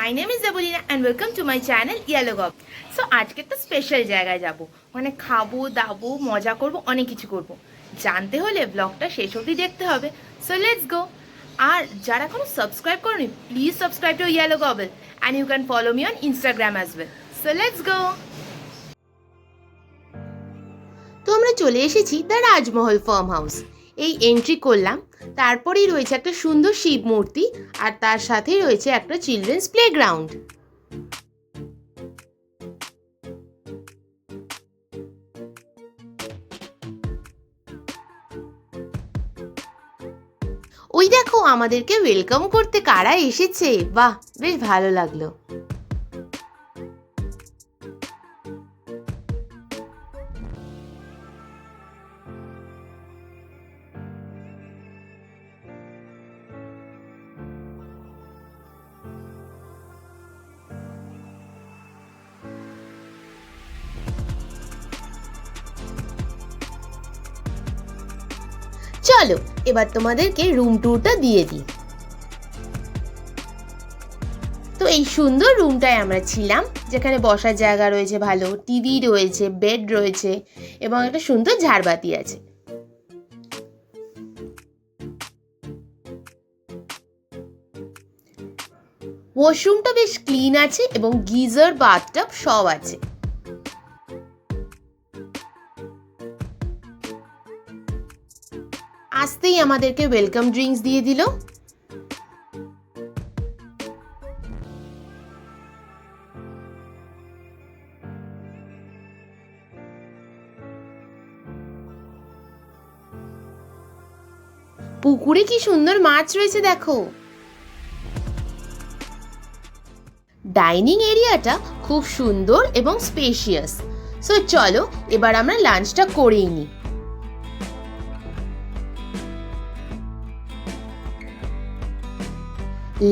My name is জাবুলিনা and welcome to my channel yellow গপ। So আজকে একটা স্পেশাল জায়গায় যাব, ওখানে খাবো দাবো মজা করব, অনেক কিছু করব। জানতে হলে ব্লগটা শেষ অবধি দেখতে হবে। সো লেটস গো। আর যারা এখনো সাবস্ক্রাইব করনি, please subscribe to yellow gobble and you can follow me on Instagram as well. So let's go. তো আমরা চলে এসেছি দ্য রাজমহল ফার্ম হাউস। এই এন্ট্রি করলাম, তারপরেই রয়েছে একটা সুন্দর শিব মূর্তি, আর তার সাথেই রয়েছে একটা চিলড্রেন্স প্লেগ্রাউন্ড। ওই দেখো আমাদেরকে ওয়েলকাম করতে কারা এসেছে, বাহ বেশ ভালো লাগলো। চলো এবার তোমাদেরকে রুম ট্যুরটা দিয়ে দিই। তো এই সুন্দর রুমটায় আমরা ছিলাম, যেখানে বসার জায়গা রয়েছে, ভালো টিভি রয়েছে, বেড রয়েছে এবং একটা সুন্দর ঝাড়বাতি আছে। ওয়াশরুমটা বেশ ক্লিন আছে এবং গিজার বাথটাব সব আছে। আসতেই আমাদেরকে ওয়েলকাম ড্রিঙ্কস দিয়ে দিল। পুকুরে কি সুন্দর মাছ রয়েছে দেখো। ডাইনিং এরিয়াটা খুব সুন্দর এবং স্পেশিয়াস। সো চলো এবার আমরা লাঞ্চটা করেই নিই।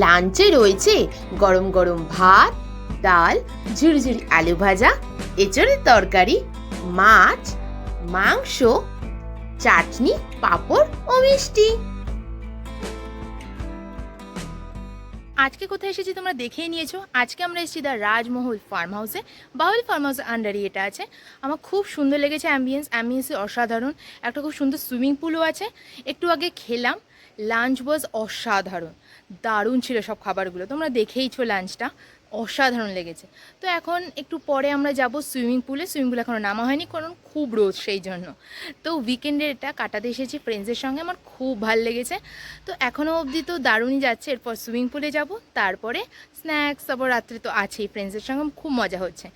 লাঞ্চে রয়েছে গরম গরম ভাত, ডাল, ঝুড়ি আলু ভাজা, এঁচড়ের তরকারি, মাছ, মাংস, চাটনি, পাঁপড় ও মিষ্টি। আজকে কোথায় এসেছি তোমরা দেখেই নিয়েছো। আজকে আমরা এসেছি দ্য রাজমহল ফার্ম হাউসে। বাহুল ফার্ম হাউসের আন্ডারই এটা আছে। আমার খুব সুন্দর লেগেছে অ্যাম্বিয়েন্সে অসাধারণ। একটা খুব সুন্দর সুইমিং পুলও আছে। একটু আগে খেলাম, লাঞ্চ ওয়াজ অসাধারণ, দারুণ ছিল সব খাবারগুলো। তোমরা দেখেইছো লাঞ্চটা অসাধারণ লেগেছে। তো এখন একটু পরে আমরা যাব সুইমিং পুলে এখনও নামা হয়নি, কারণ খুব রোদ সেই জন্য। তো উইকেন্ডে এটা কাটাতে এসেছি ফ্রেন্ডসের সঙ্গে, আমার খুব ভালো লেগেছে। তো এখনও অবধি তো দারুণই যাচ্ছে। এরপর সুইমিং পুলে যাব, তারপরে স্ন্যাক্স, তারপর রাত্রে তো আছেই, ফ্রেন্ডসের সঙ্গে খুব মজা হচ্ছে।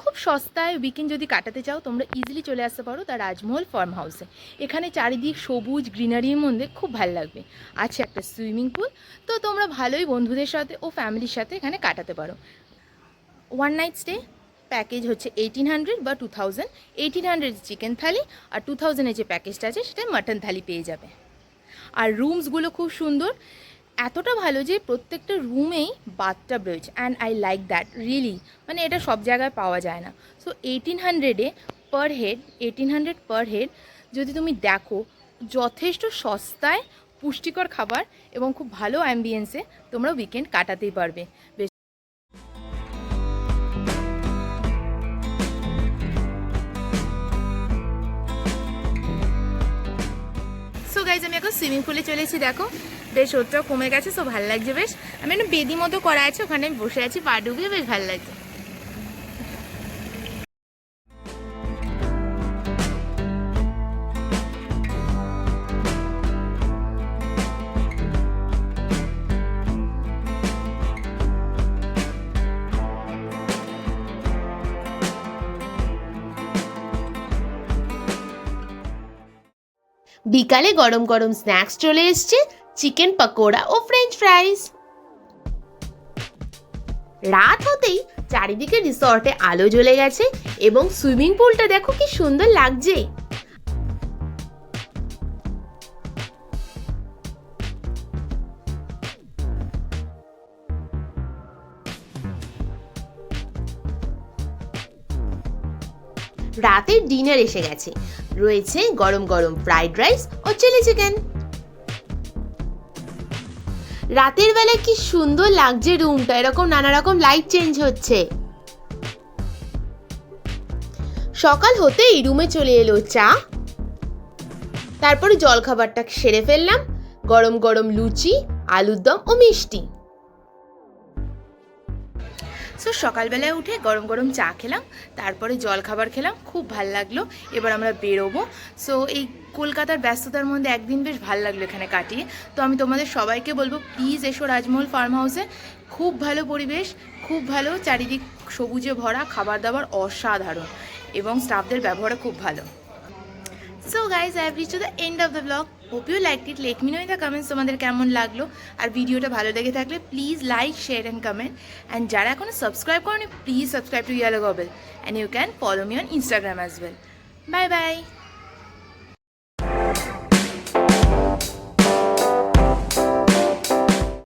খুব সস্তায় উইকেন্ড যদি কাটাতে চাও তোমরা ইজিলি চলে আসতে পারো দ্য রাজমহল ফার্ম হাউসে। এখানে চারিদিক সবুজ গ্রিনারির মধ্যে খুব ভালো লাগবে। আছে একটা সুইমিং পুল। তো তোমরা ভালোই বন্ধুদের সাথে ও ফ্যামিলির সাথে এখানে কাটাতে পারো। ওয়ান নাইট স্টে প্যাকেজ হচ্ছে 1800 বা 2000। 1800 চিকেন থালি, আর 2000 যে প্যাকেজটা আছে সেটা মাটন থালি পেয়ে যাবে। আর রুমসগুলো খুব সুন্দর, এতটা ভালো যে প্রত্যেকটা রুমেই বাথটাব রয়েছে, and I like that really. মানে এটা সব জায়গায় পাওয়া যায় না। সো 1800 পার হেড যদি তুমি দেখো, যথেষ্ট সস্তায় পুষ্টিকর খাবার এবং খুব ভালো অ্যাম্বিয়েন্সে তোমরা উইকেন্ড কাটাতেই পারবে। বেশ সো গাইজ আমি এখন সুইমিং পুলে চলে এসেছি। দেখো বেশ রোদটাও কমে গেছে, সো ভালো লাগছে বেশ। আমি একটা বেদি মতো করা আছে, ওখানে আমি বসে আছি পা ডুবিয়ে, বেশ ভালো লাগছে। বিকালে গরম গরম স্ন্যাক্স চলে এসছে, চিকেন পকোড়া ও ফ্রেঞ্চ ফ্রাইজ। রাত হতেই চারিদিকে রিসর্টে আলো জ্বলে গেছে এবং সুইমিং পুলটা দেখো কি সুন্দর লাগছে। রাতের ডিনার এসে গেছে, রয়েছে গরম গরম ফ্রাইড রাইস ও চিলি চিকেন। রাতের বেলায় কি সুন্দর লাগছে রুমটা, এরকম নানা রকম লাইট চেঞ্জ হচ্ছে। সকাল হতেই রুমে চলে এলো চা, তারপরে জলখাবারটা সেরে ফেললাম, গরম গরম লুচি, আলুর দম ও মিষ্টি। সো সকালবেলায় উঠে গরম গরম চা খেলাম, তারপরে জলখাবার খেলাম, খুব ভাল লাগলো। এবার আমরা বেরোবো। সো এই কলকাতার ব্যস্ততার মধ্যে একদিন বেশ ভাল লাগলো এখানে কাটিয়ে। তো আমি তোমাদের সবাইকে বলবো প্লিজ এসো রাজমহল ফার্ম হাউসে। খুব ভালো পরিবেশ, খুব ভালো, চারিদিক সবুজে ভরা, খাবার দাবার অসাধারণ এবং স্টাফদের ব্যবহারও খুব ভালো। So guys, I have reached to the end of the vlog. Hope you liked it. Let me know in the comments তোমাদের কেমন লাগলো। আর ভিডিওটা ভালো লেগে থাকলে please like, share and comment. And যারা এখনো সাবস্ক্রাইব করনি প্লিজ সাবস্ক্রাইব টু ইয়েলো গবেল। And you can follow me on Instagram as well. Bye by.